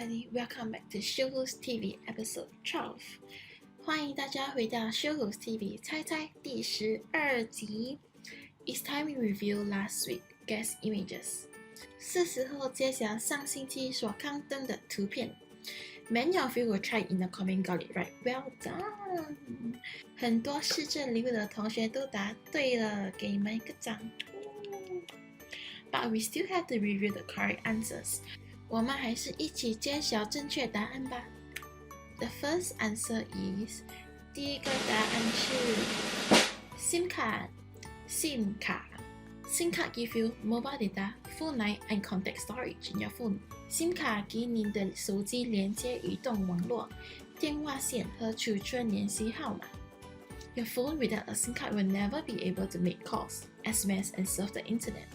everybody, welcome back to XIOHOO TV episode 12. 欢迎大家回到 XIOHOO TV 猜猜第12集。It's time we review last week guest images. 是时候揭晓上星期所刊登的图片。Many of you will try in the comment got it right. Well done. 很多试证礼物的同学都答对了，给你们一个掌。But we still have to review the correct answers. 我们还是一起揭晓正确答案吧。The first answer is 第一个答案是 SIM card. SIM card. SIM card give you mobile data, phone line and contact storage in your phone. SIM card 给你的手机连接移动网络、电话线和储存联系号码。Your phone without a SIM card will never be able to make calls, SMS and surf the internet.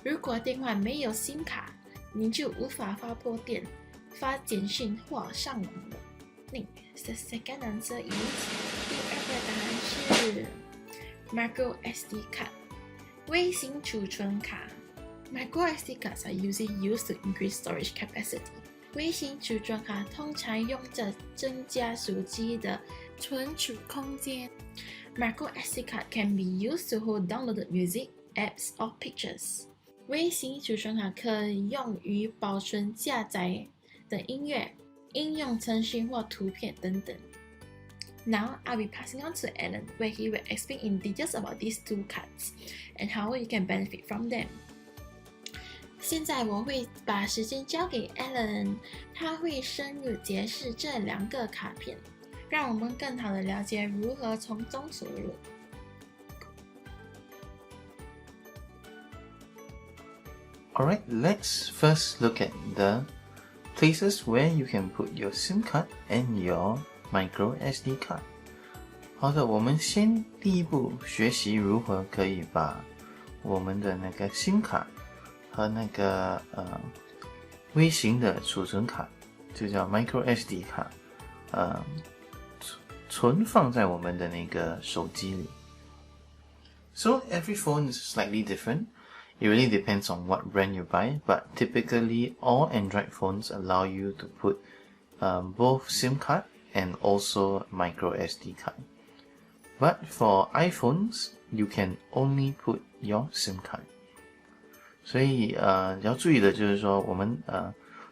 如果电话没有 SIM 卡，您就无法发拨电、发简讯或上网了。The second answer is 第二个答案是 MicroSD 卡，微型储存卡。MicroSD cards are usually used to increase storage capacity. 微型储存卡通常用着增加手机的存储空间。MicroSD card can be used to hold downloaded music, apps or pictures. 微型储存卡可用于保存下载的音乐、应用程序或图片等等。Now, I'll be passing on to Alan, where he will explain in details about these two cards and how you can benefit from them. 现在我会把时间交给 Alan， 他会深入解释这两个卡片，让我们更好的了解如何从中收入。Alright, let's first look at the places where you can put your SIM card and your MicroSD card. 好的，我们先第一步学习如何可以把我们的那个 SIM 卡和那个微型的储存卡，就叫 MicroSD 卡，存放在我们的那个手机里。So every phone is slightly different.It really depends on what brand you buy, but typically all Android phones allow you to put both SIM card and also MicroSD card. But for iPhones, you can only put your SIM card. 所以要注意的就是说，我们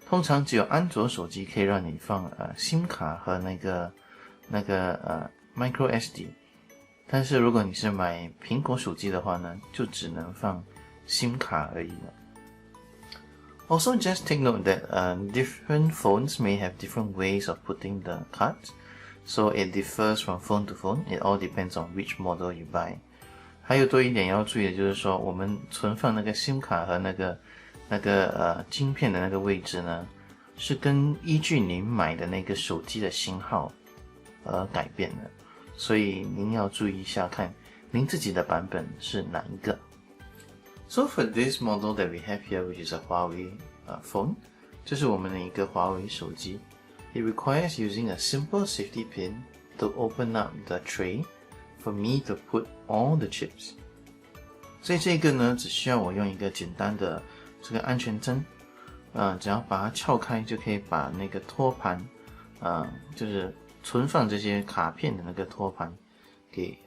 通常只有安卓手机可以让你放SIM 卡和那个MicroSD， 但是如果你是买苹果手机的话呢，就只能放SIM 卡而已了。Also, just take note that different phones may have different ways of putting the cards, so it differs from phone to phone. It all depends on which model you buy. 还有多一点要注意的就是说，我们存放那个 SIM 卡和那个晶片的那个位置呢，是依据您买的那个手机的型号而改变的，所以您要注意一下，看您自己的版本是哪一个。So for this model that we have here, which is a Huawei phone, 这是我们的一个华为手机。It requires using a simple safety pin to open up the tray for me to put all the chips. 所以这个呢，只需要我用一个简单的这个安全针，只要把它撬开，就可以把那个托盘，就是存放这些卡片的那个托盘给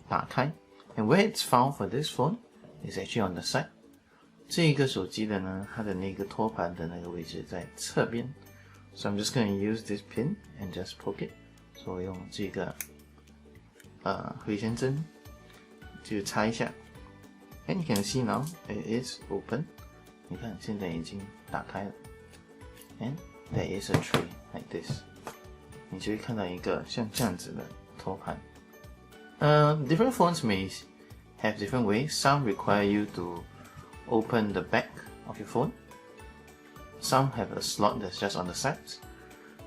打开。And where it's found for this phone?Is actually on the side. 这一个手机的呢，它的那个托盘的那个位置在侧边。So I'm just going to use this pin and just poke it. 所以我用这个回旋针就插一下。And you can see now it is open. 你看现在已经打开了。And there is a tray like this. 你就会看到一个像这样子的托盘。Different phones may have different ways. Some require you to open the back of your phone. Some have a slot that's just on the sides.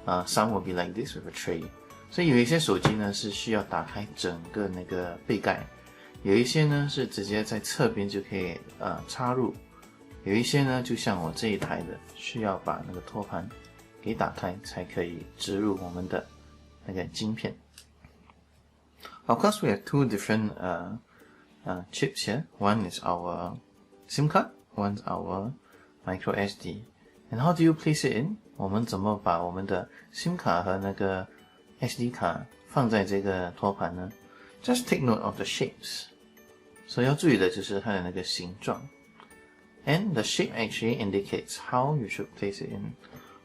Some will be like this with a tray. 所以有一些手机呢是需要打开整个那个背盖，有一些呢是直接在侧边就可以插入，有一些呢就像我这一台的，需要把那个托盘给打开才可以植入我们的那个晶片。Of course, we have two different chips here. One is our SIM card, one's our MicroSD. And how do you place it in? 我们怎么把我们的 SIM 卡和那个 SD 卡放在这个托盘呢？ Just take note of the shapes. 所以要注意的就是它的那个形状。And the shape actually indicates how you should place it in.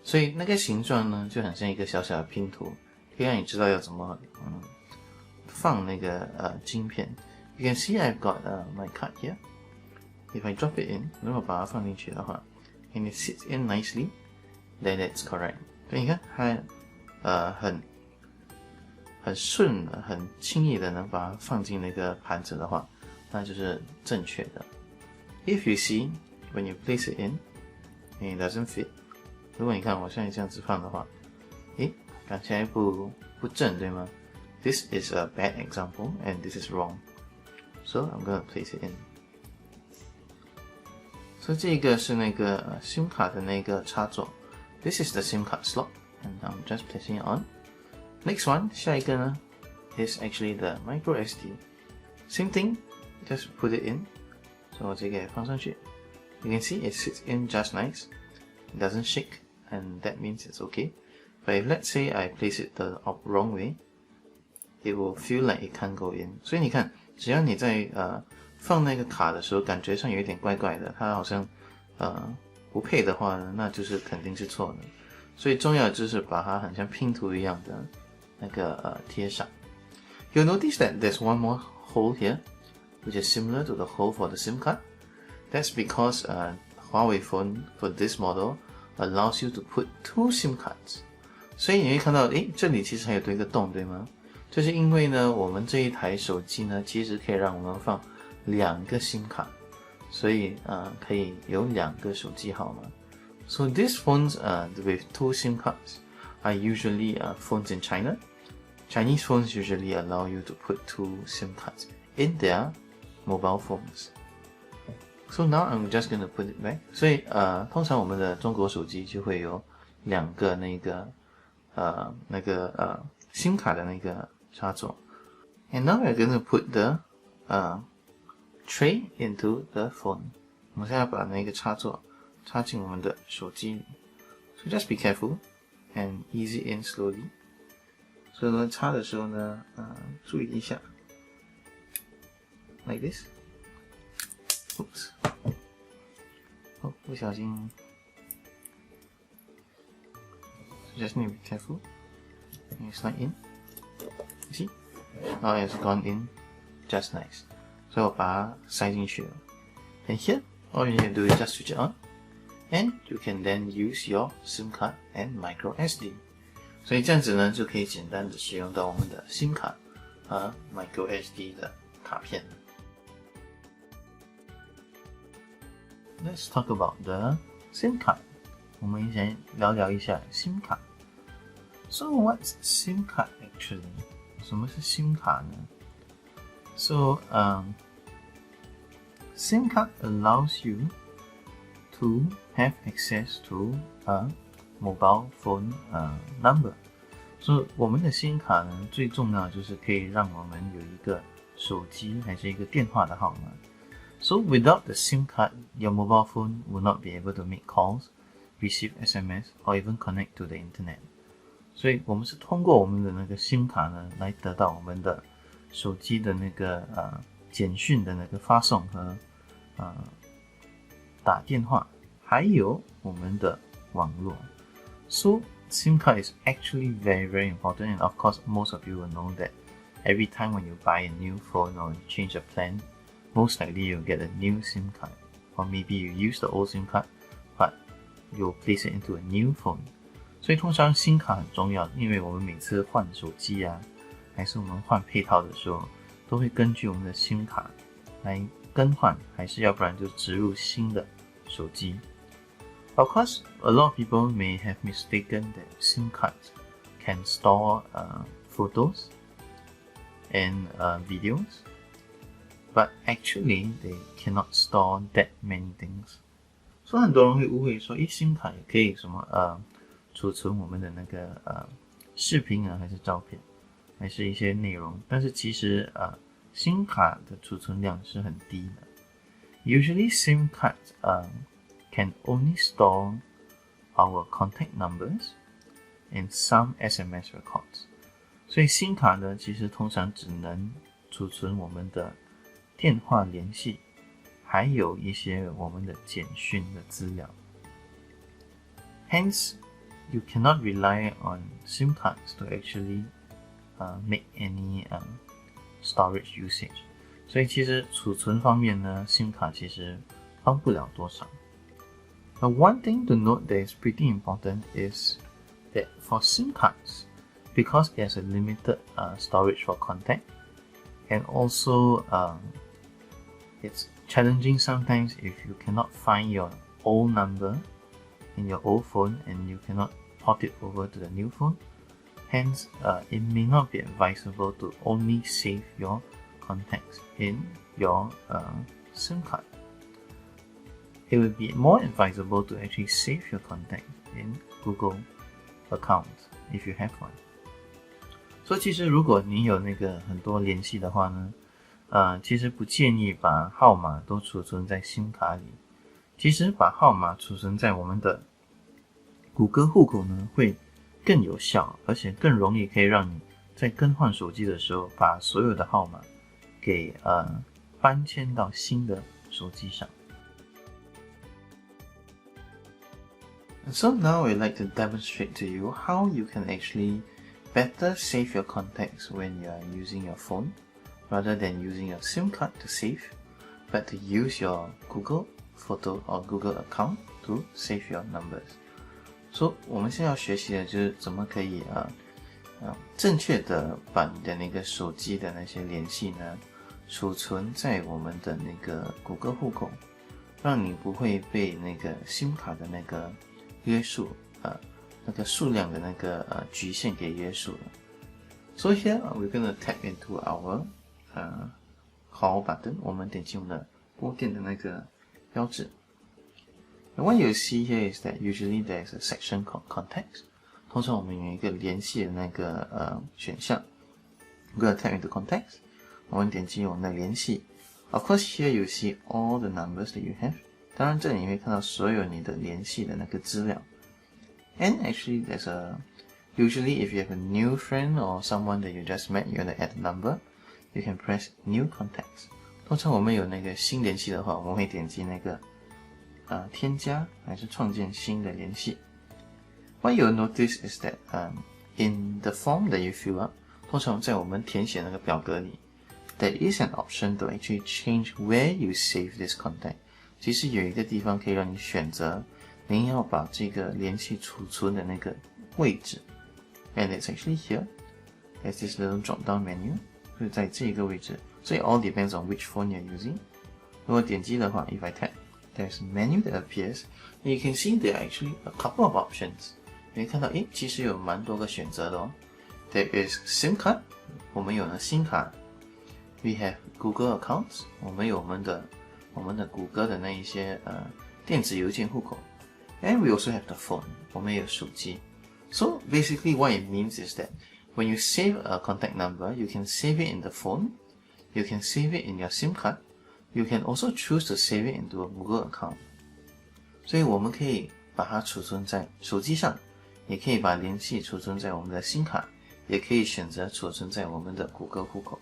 所以那个形状呢，就很像一个小小的拼图，可以让你知道要怎么放那个晶片。You can see I've got my card here. If I drop it in, 如果把它放进去的话 and it sits in nicely, then it's correct. 所以你看它很顺的，很轻易的能把它放进那个盘子的话，那就是正确的。If you see when you place it in and it doesn't fit, 如果你看我现在这样子放的话，看起来不正，对吗？ This is a bad example and this is wrong. So I'm going to place it in. 所以这个是那个SIM 卡的那个插座。This is the SIM card slot and I'm just placing it on. Next one, 下一个呢 is actually the MicroSD. Same thing, just put it in. 所以我这个也放上去。You can see it sits in just nice. It doesn't shake, and that means it's okay. But if let's say I place it the wrong way, it will feel like it can't go in. 所以你看，只要你在放那个卡的时候，感觉上有一点怪怪的，它好像不配的话呢，那就是肯定是错的。所以重要的就是把它很像拼图一样的那个贴上。You'll notice that there's one more hole here, which is similar to the hole for the SIM card. That's because Huawei phone for this model allows you to put 2 SIM cards. 所以你会看到，这里其实还有多一个洞，对吗？这是因为呢，我们这一台手机呢，其实可以让我们放2个 SIM 卡，所以可以有2个手机号码。So these phones with 2 SIM cards are usually phones in China. Chinese phones usually allow you to put 2 SIM cards in their mobile phones. So now I'm just going to put it back. 所以通常我们的中国手机就会有2个那个SIM 卡的那个插座。And now we're going to put the tray into the phone. 我们现在把那个插座插进我们的手机里。So just be careful and ease it in slowly. 所以呢，插的时候呢，注意一下 ，like this. Oops. 不小心。So just need to be careful. And you slide in. You see? Now it's gone in just nice. 所以我把它塞进去了。And here, all you need to do is just switch it on. And you can then use your SIM card and MicroSD. 所以这样子呢，就可以简单的使用到我们的 SIM 卡和 MicroSD 的卡片。Let's talk about the SIM card. 我们先聊一下 SIM 卡。So what's SIM card actually? 什么是 SIM 卡呢？ So SIM card allows you to have access to a mobile phone number. So 我们的 SIM 卡呢，最重要就是可以让我们有一个手机还是一个电话的号码。So without the SIM card, your mobile phone will not be able to make calls, receive SMS, or even connect to the internet. 所以我们是通过我们的那个 SIM 卡呢，来得到我们的手机的那个简讯的那个发送和打电话，还有我们的网络。So SIM card is actually very, very important, and of course, most of you will know that every time when you buy a new phone or you change a plan, most likely you'll get a new SIM card, or maybe you use the old SIM card, but you'll place it into a new phone. 所以通常 SIM 卡很重要，因为我们每次换手机啊，还是我们换配套的时候，都会根据我们的 SIM 卡来更换，还是要不然就植入新的手机。Of course, a lot of people may have mistaken that SIM cards can store photos and videos, but actually they cannot store that many things. 所以很多人会误会说，SIM 卡也可以什么储存我们的那个视频啊，还是照片，还是一些内容。但是其实SIM 卡的储存量是很低的。Usually SIM cards can only store our contact numbers and some SMS records. 所以 SIM 卡呢，其实通常只能储存我们的电话联系，还有一些我们的简讯的资料。Hence, you cannot rely on SIM cards to actually make any storage usage. 所以其实储存方面呢 ，SIM 卡其实帮不了多少。But one thing to note that is pretty important is that for SIM cards, because it has a limited storage for contact, and also it's challenging sometimes if you cannot find your old number in your old phone and you cannot port it over to the new phone. Hence, it may not be advisable to only save your contacts in your SIM card. It would be more advisable to actually save your contacts in Google accounts if you have one. 所以其实如果你有那个很多联系的话呢，其实不建议把号码都储存在 SIM 卡里。其实把号码储存在我们的谷歌户口呢，会更有效，而且更容易可以让你在更换手机的时候，把所有的号码给搬迁到新的手机上。And so now I'd like to demonstrate to you how you can actually better save your contacts when you are using your phone, rather than using your SIM card to save, but to use your Google Photo or Google account to save your numbers. So 我们现在要学习的就是怎么可以正确的把你的那个手机的那些联系呢储存在我们的那个谷歌户口，让你不会被那个 SIM 卡的那个约束那个数量的那个局限给约束了。So here we're going to tap into our call button. 我们点击我们的拨电的那个标志。And what you see here is that usually there's a section called contacts. 通常我们有一个联系的那个选项。We're going to tap into contacts. 我们点击我们的联系。Of course, here you see all the numbers that you have. 当然，这里你会看到所有你的联系的那个资料。And actually, usually if you have a new friend or someone that you just met, you want to add a number, you can press New Contacts. 通常我们有那个新联系的话，我们会点击那个添加还是创建新的联系。What you'll notice is that in the form that you fill up, 通常在我们填写那个表格里 there is an option to actually change where you save this contact. 其实有一个地方可以让你选择您要把这个联系储存的那个位置。And it's actually here. There's this little drop down menu. 就是在这个位置。So it all depends on which phone you're using. 如果点击的话 if I tap, there's a menu that appears. And you can see there are actually a couple of options. 你会看到其实有蛮多个选择的哦。There is SIM card. 我们有了 SIM 卡。We have Google accounts. 我们有我们的谷歌的那一些电子邮件户口。And we also have the phone. 我们也有手机。So basically what it means is that when you save a contact number, you can save it in the phone, you can save it in your SIM card, you can also choose to save it into a Google account. 所以我们可以把它储存在手机上，也可以把联系储存在我们的SIM卡，也可以选择储存在我们的谷歌户口。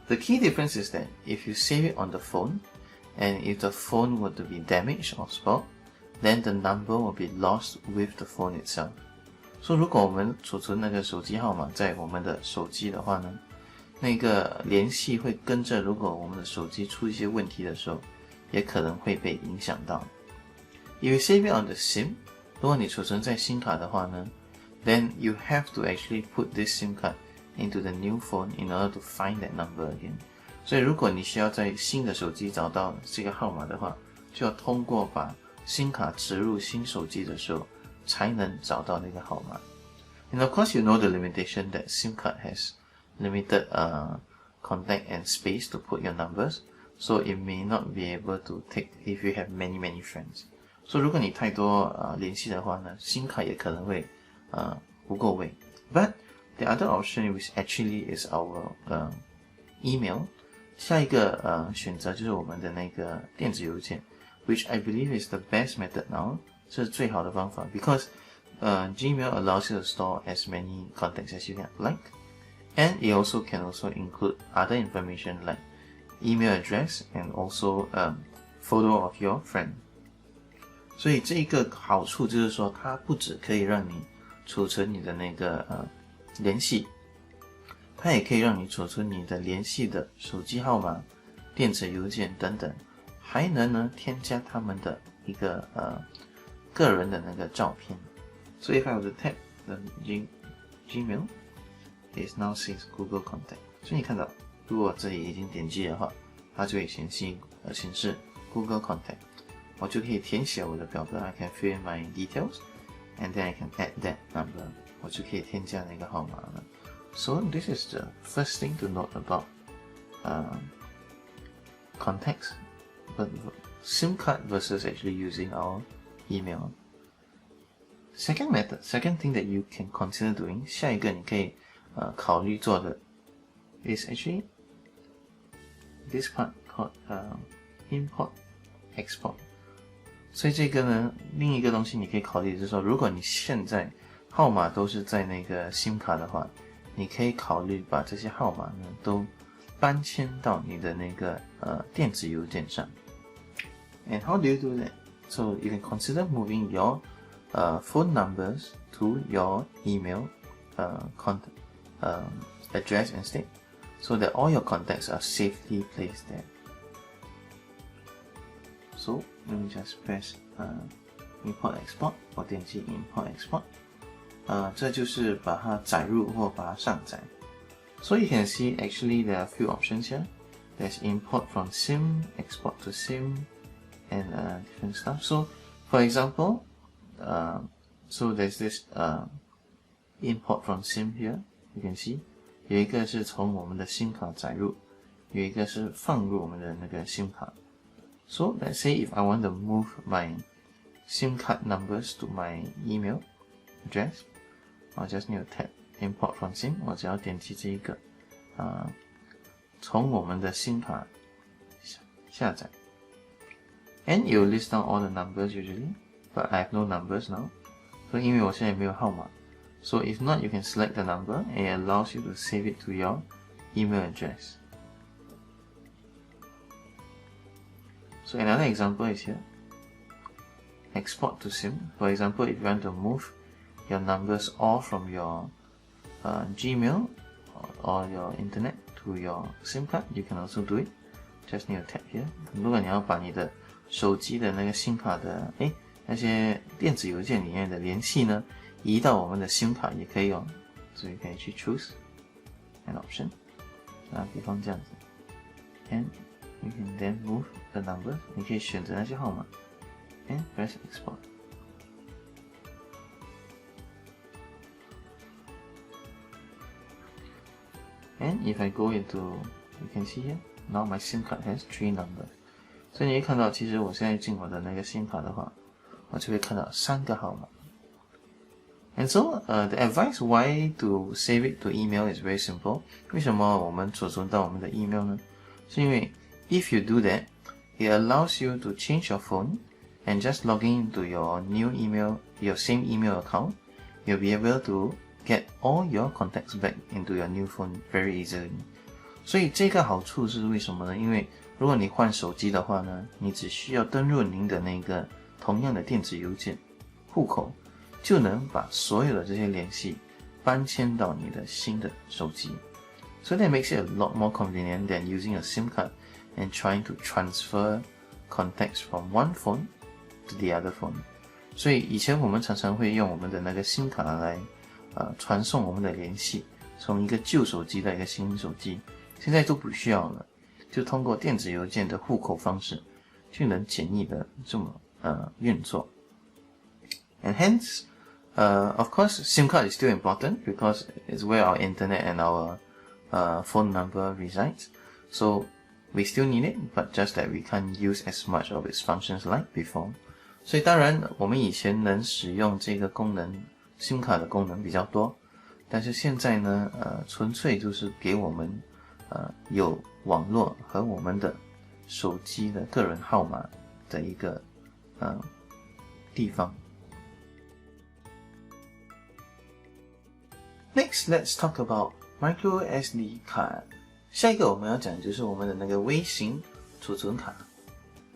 The key difference is that if you save it on the phone, and if the phone were to be damaged or spoiled, then the number will be lost with the phone itself. 所以如果我们储存那个手机号码在我们的手机的话呢，那个联系会跟着，如果我们的手机出一些问题的时候，也可能会被影响到。If you save it on the SIM, 如果你储存在 SIM 卡的话呢 then you have to actually put this SIM card into the new phone in order to find that number again. 所以如果你需要在新的手机找到这个号码的话，就要通过把 SIM 卡植入新手机的时候才能找到那个号码。And of course you know the limitation that SIM card has limited contact and space to put your numbers, so it may not be able to take if you have many friends. 所以如果你太多联系的话呢 SIM 卡也可能会不够位。But the other option which actually is our email. 下一个选择就是我们的那个电子邮件 which I believe is the best method now 这是最好的方法 because Gmail allows you to store as many contacts as you can like, and it also can also include other information like email address and also photo of your friend. 所以这一个好处就是说，它不只可以让你储存你的那个联系，它也可以让你储存你的联系的手机号码、电子邮件等等，还能呢添加他们的一个个人的那个照片。So if I were to tap the Gmail, it now says Google Contact. 所以你看到，如果这里已经点击的话，它就会显示 Google Contact。我就可以填写我的表格 I can fill in my details, and then I can add that number. 我就可以添加那个号码了。So this is the first thing to note about contacts, but SIM card versus actually using our email. Second thing that you can consider doing, 下一个你可以考虑做的 is actually this part called import export. 所以这个呢，另一个东西你可以考虑就是说，如果你现在号码都是在那个 SIM 卡的话，你可以考虑把这些号码呢都搬迁到你的那个电子邮件上。And how do you do that? So you can consider moving your phone numbers to your email address instead, so that all your contacts are safely placed there. So let me just press import export 或点击 import export. 这就是把它载入或把它上载。So you can see actually there are a few options here. There's import from SIM, export to SIM, and different stuff. So for example, so there's this import from SIM here. You can see 有一个是从我们的 SIM 卡载入，有一个是放入我们的那个 SIM 卡。So let's say if I want to move my SIM card numbers to my email address, I'll just need to tap import from SIM. 我只要点击这一个从我们的 SIM 卡下载。And it will list down all the numbers usually, but I have no numbers now. So 因为我现在没有号码。So if not, you can select the number and it allows you to save it to your email address. So another example is here. Export to SIM. For example, if you want to move your numbers all from your Gmail or your internet to your SIM card, you can also do it. Just need to tap here. 如果你要把你的手机的那个 SIM 卡的那些电子邮件里面的联系呢，移到我们的 SIM 卡也可以用，所以可以去 choose an option。那比方这样子 ，and you can then move the numbers， 你可以选择那些号码 ，and press export。And if I go into, you can see here, now my SIM card has 3 numbers。所以你会看到，其实我现在进我的那个 SIM 卡的话，我就会看到3个号码。And so, the advice why to save it to email is very simple. 为什么我们储存到我们的 email 呢？是因为 if you do that, it allows you to change your phone and just log in into your new email, your same email account. You'll be able to get all your contacts back into your new phone very easily. 所以这个好处是为什么呢？因为如果你换手机的话呢，你只需要登入您的那个同样的电子邮件户口，就能把所有的这些联系搬迁到你的新的手机。So that makes it a lot more convenient than using a SIM card and trying to transfer contacts from one phone to the other phone. 所以以前我们常常会用我们的那个 SIM 卡来传送我们的联系，从一个旧手机到一个新手机，现在都不需要了，就通过电子邮件的户口方式，就能简易的这么运作。And hence, of course, SIM card is still important because it's where our internet and our phone number resides. So we still need it, but just that we can't use as much of its functions like before. 所以当然，我们以前能使用这个功能 SIM 卡的功能比较多，但是现在呢，纯粹就是给我们有网络和我们的手机的个人号码的一个地方。Next, let's talk about MicroSD card. 下一个我们要讲的就是我们的那个微型储存卡。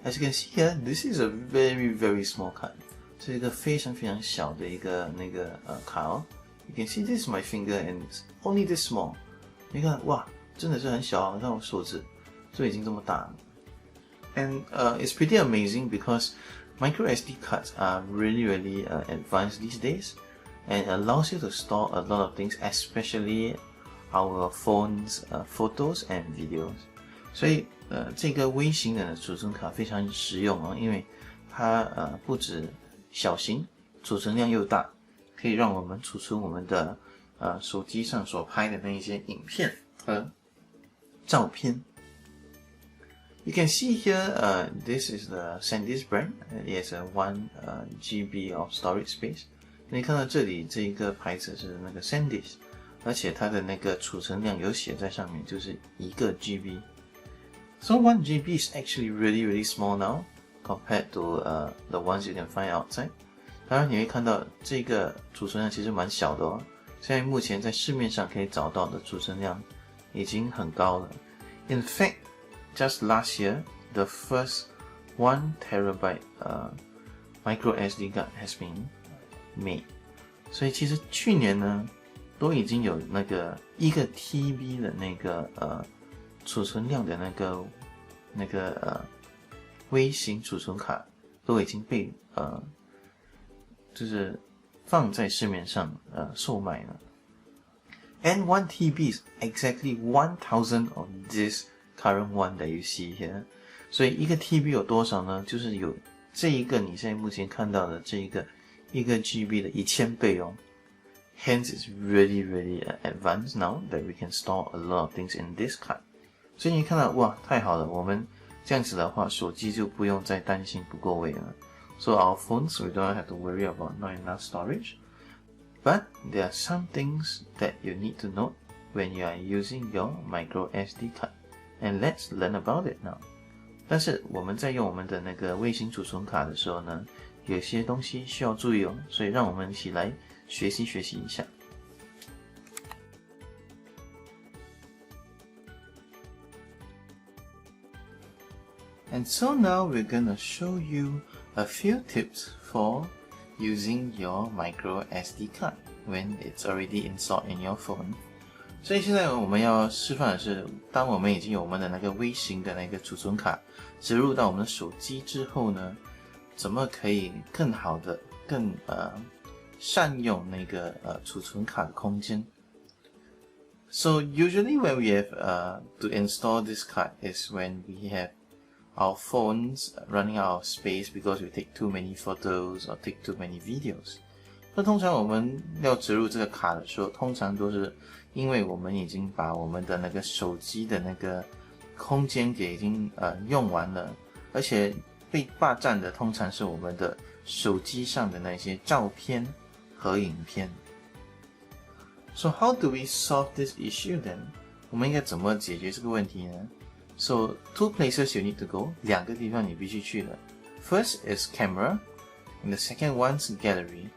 As you can see here, this is a very, very small card. 这是一个非常非常小的一个卡哦。You can see this is my finger and it's only this small. 你看，哇，真的是很小，你看我手指就已经这么大了。And it's pretty amazing because MicroSD cards are really advanced these days and allows you to store a lot of things, especially our phones, photos and videos. 所以这个微型的储存卡非常实用哦，因为它不止小型，储存量又大，可以让我们储存我们的手机上所拍的那一些影片和照片。You can see here, this is the SanDisk brand. It has 1 GB of storage space. 你看到这里这一个牌子是那个 SanDisk， 而且它的那个储存量有写在上面，就是1 GB. So 1 GB is actually really small now compared to the ones you can find outside. 当然你会看到这个储存量其实蛮小的哦。现在目前在市面上可以找到的储存量已经很高了。In fact,Just last year, the first 1 terabyte MicroSD card has been made. 所以其实去年呢，都已经有那个1 TB 的那个储存量的那个微型储存卡都已经被就是放在市面上售卖了。And 1 TB is exactly 1000 of this.Current one that you see here. 所以1 TB 有多少呢？就是有这一个你现在目前看到的这一个1 GB 的1000倍哦。Hence, it's really advanced now that we can store a lot of things in this card. 所以你看到，哇，太好了，我们这样子的话，手机就不用再担心不够位了。So our phones, we don't have to worry about not enough storage. But there are some things that you need to note when you are using your MicroSD card.And let's learn about it now. 但是我们在用我们的那个微型储存卡的时候呢，有些东西需要注意哦，所以让我们一起来学习一下。And so now we're gonna show you a few tips for using your MicroSD card when it's already installed in your phone.所以现在我们要示范的是，当我们已经有我们的那个微型的那个储存卡植入到我们的手机之后呢，怎么可以更好的、更善用那个储存卡的空间。So usually when we have to install this card is when we have our phones running out of space because we take too many photos or take too many videos. 那通常我们要植入这个卡的时候，通常都是因为我们已经把我们的那个手机的那个空间给已经用完了，而且被霸占的通常是我们的手机上的那些照片和影片。So how do we solve this issue then? 我们应该怎么解决这个问题呢？ So 2 places you need to go. 2个地方你必须去的。First is camera, and the second one's gallery.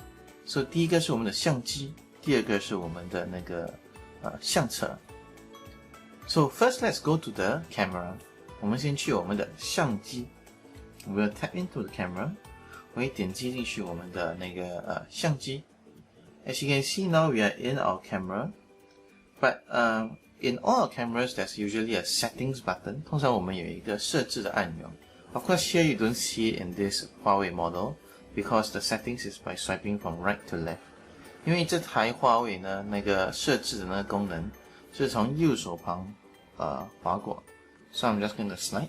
So 第一个是我们的相机，第二个是我们的那个相册。So first let's go to the camera. 我们先去我们的相机。We'll tap into the camera. 我会点击进去我们的那个相机。As you can see now, we are in our camera. But in all our cameras, there's usually a settings button. 通常我们有一个设置的按钮。Of course, here you don't see it in this Huawei model because the settings is by swiping from right to left. 因为这台华为呢，那个设置的那个功能是从右手旁滑过。So I'm just going to slide.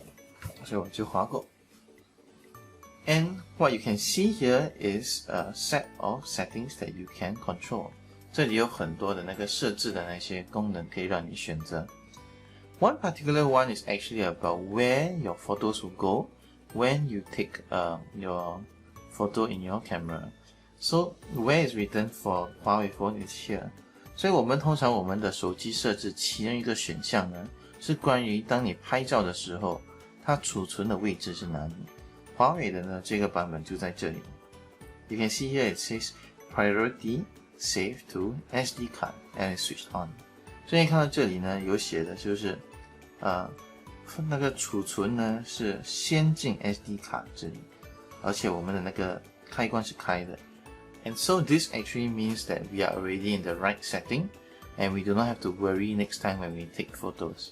所以我就滑过。And what you can see here is a set of settings that you can control. 这里有很多的那个设置的那些功能可以让你选择。One particular one is actually about where your photos will go when you take your photo in your camera. So where is written for Huawei phone is here. 所以我们通常我们的手机设置其中一个选项呢，是关于当你拍照的时候，它储存的位置是哪里。华为的呢，这个版本就在这里。You can see here it says priority save to SD card and it's switched on。所以看到这里呢，有写的就是那个储存呢是先进 SD 卡这里，而且我们的那个开关是开的。And so this actually means that we are already in the right setting and we do not have to worry next time when we take photos。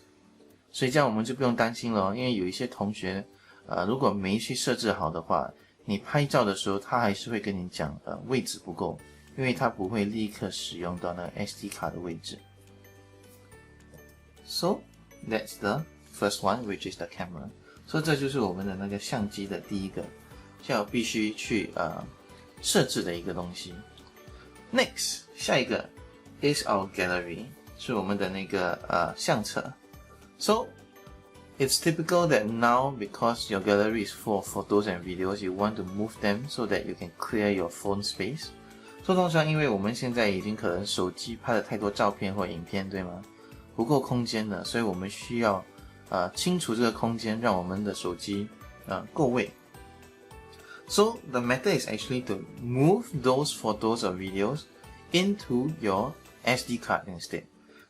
所以这样我们就不用担心了，因为有一些同学如果没去设置好的话，你拍照的时候他还是会跟你讲位置不够，因为他不会立刻使用到那个 SD 卡的位置。So that's the first one, which is the camera. 所以这就是我们的那个相机的第一个要必须去设置的一个东西。Next， 下一个 is our gallery， 是我们的那个相册。So it's typical that now, because your gallery is full of photos and videos, you want to move them so that you can clear your phone space. 所以通常因为我们现在已经可能手机拍了太多照片或影片，对吗？不够空间了，所以我们需要清除这个空间，让我们的手机够位。So the method is actually to move those photos or videos into your SD card instead.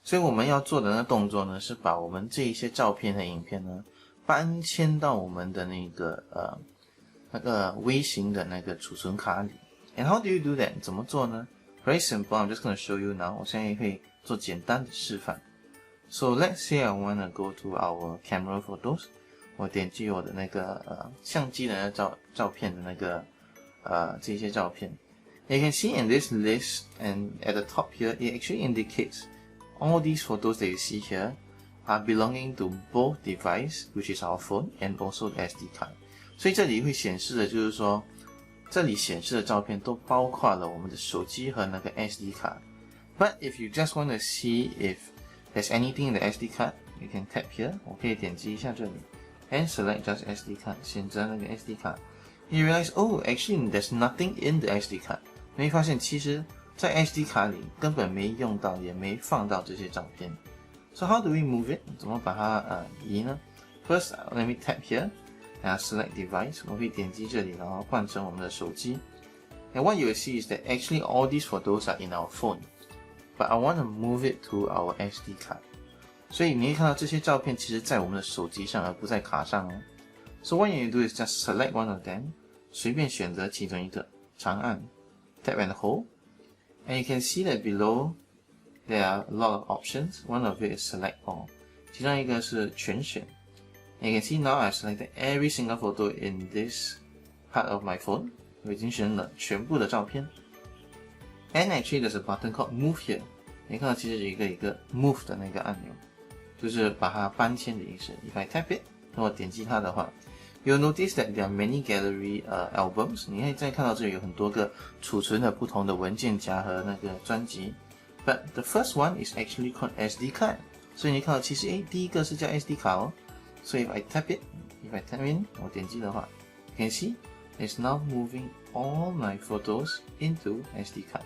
所以我们要做的那个动作呢，是把我们这一些照片和影片呢搬迁到我们的那个微型的那个储存卡里。And how do you do that? 怎么做呢？ Very simple. I'm just going to show you now. 我现在会做简单的示范。So let's say I want to go to our camera photos. 我点击我的那个相机的那照片的那个这些照片。You can see in this list and at the top here, it actually indicates all these photos that you see here are belonging to both device, which is our phone, and also the SD card. 所以这里会显示的就是说，这里显示的照片都包括了我们的手机和那个 SD 卡。But if you just want to see if there's anything in the SD card, you can tap here. 我可以点击一下这里 and select just SD card. 选择那个 SD 卡。You realize, oh, actually there's nothing in the SD card. 你会发现其实在 SD 卡里根本没用到，也没放到这些照片。So how do we move it? 怎么把它移呢？ First, let me tap here and select device. 我会点击这里，然后换成我们的手机。And what you will see is that actually all these photos are in our phone, but I want to move it to our SD card. 所以你会看到这些照片其实在我们的手机上，而不在卡上哦。So what you do is just select one of them. 随便选择其中一个，长按 tap and hold. And you can see that below there are a lot of options. One of it is select all. 其中一个是全选。And you can see now I've selected every single photo in this part of my phone. 我已经选了全部的照片。And actually there's a button called move here. 你看到其实有一个 move 的那个按钮，就是把它搬迁的意思。If I tap it, 那我点击它的话， you'll notice that there are many gallery albums. 你可以再看到这里有很多个储存的不同的文件夹和那个专辑。But the first one is actually called SD card. 所以你看到其实第一个是叫 SD 卡哦。So if I tap it, if I tap in, 我点击的话 you can see it's now moving all my photos into SD card.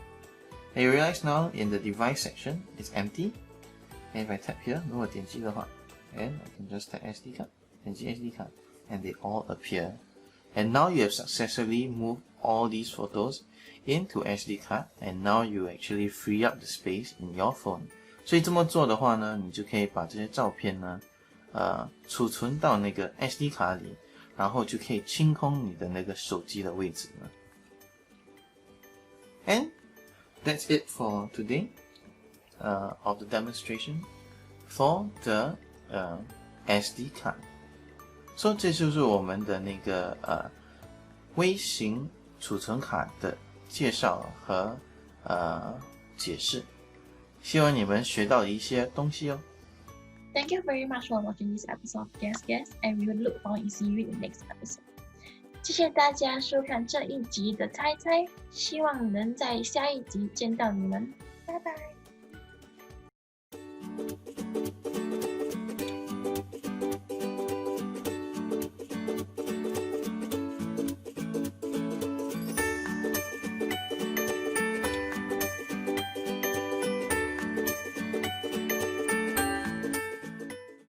And you realize now in the device section it's empty. And if I tap here, 如果点击的话 and I can just tap SD card, 点击 SD card, and they all appear. And now you have successfully moved all these photos into SD card, and now you actually free up the space in your phone. 所以这么做的话呢，你就可以把这些照片呢储存到那个 SD 卡里，然后就可以清空你的那个手机的位置了。And that's it for today of the demonstration for the SD card. So 这就是我们的那个微型储存卡的介绍和解释，希望你们学到了一些东西哦。Thank you very much for watching this episode of Guess, and we will look forward to seeing you in the next episode. 谢谢大家收看这一集的猜猜，希望能在下一集见到你们，拜拜。